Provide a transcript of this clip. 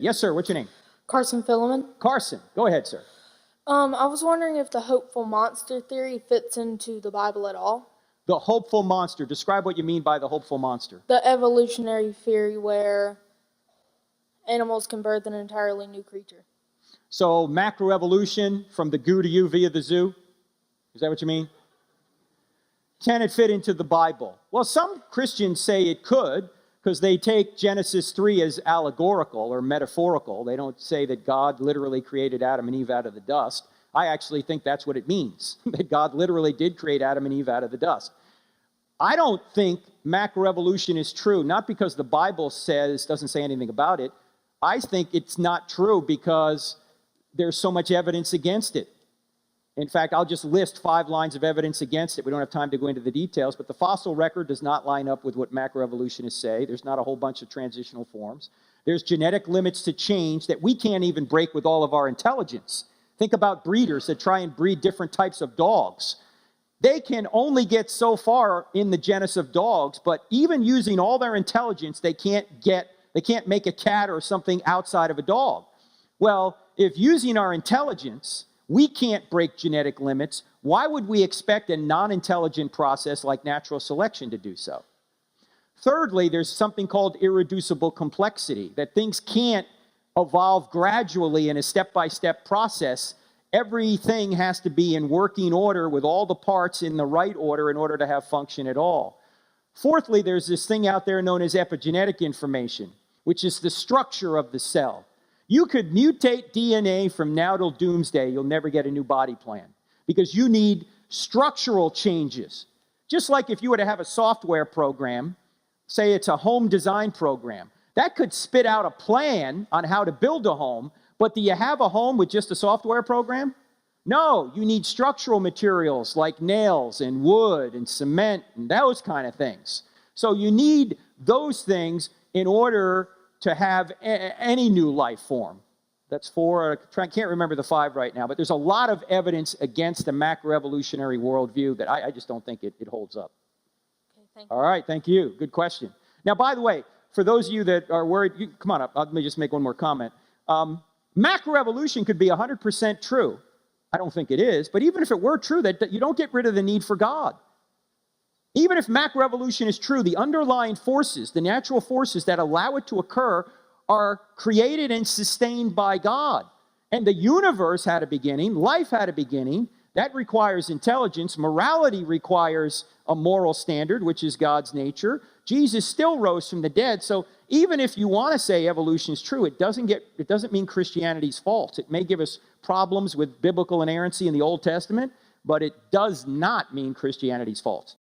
Yes, sir. What's your name? Carson Filament. Carson. Go ahead, sir. I was wondering if the hopeful monster theory fits into the Bible at all. The hopeful monster. Describe what you mean by the hopeful monster. The evolutionary theory where animals can birth an entirely new creature. So macroevolution, from the goo to you via the zoo? Is that what you mean? Can it fit into the Bible? Well, some Christians say it could, because they take Genesis 3 as allegorical or metaphorical. They don't say that God literally created Adam and Eve out of the dust. I actually think that's what it means, that God literally did create Adam and Eve out of the dust. I don't think macroevolution is true, not because the Bible doesn't say anything about it. I think it's not true because there's so much evidence against it. In fact, I'll just list 5 lines of evidence against it. We don't have time to go into the details, but the fossil record does not line up with what macroevolutionists say. There's not a whole bunch of transitional forms. There's genetic limits to change that we can't even break with all of our intelligence. Think about breeders that try and breed different types of dogs. They can only get so far in the genus of dogs, but even using all their intelligence, they can't make a cat or something outside of a dog. Well, if using our intelligence, we can't break genetic limits, why would we expect a non-intelligent process like natural selection to do so? Thirdly, there's something called irreducible complexity, that things can't evolve gradually in a step-by-step process. Everything has to be in working order with all the parts in the right order in order to have function at all. Fourthly, there's this thing out there known as epigenetic information, which is the structure of the cell. You could mutate DNA from now till doomsday, you'll never get a new body plan because you need structural changes. Just like if you were to have a software program, say it's a home design program, that could spit out a plan on how to build a home, but do you have a home with just a software program? No, you need structural materials like nails and wood and cement and those kind of things. So you need those things in order to have any new life form. That's 4. I can't remember the 5 right now, but there's a lot of evidence against the macroevolutionary worldview that I just don't think it holds up. Okay, thank you. All right, thank you. Good question. Now, by the way, for those of you that are worried, come on up. Let me just make one more comment. Macroevolution could be 100% true. I don't think it is, but even if it were true, that you don't get rid of the need for God. Even if macroevolution is true, the underlying forces, the natural forces that allow it to occur are created and sustained by God. And the universe had a beginning, life had a beginning. That requires intelligence. Morality requires a moral standard, which is God's nature. Jesus still rose from the dead. So even if you want to say evolution is true, it doesn't mean Christianity's false. It may give us problems with biblical inerrancy in the Old Testament, but it does not mean Christianity's false.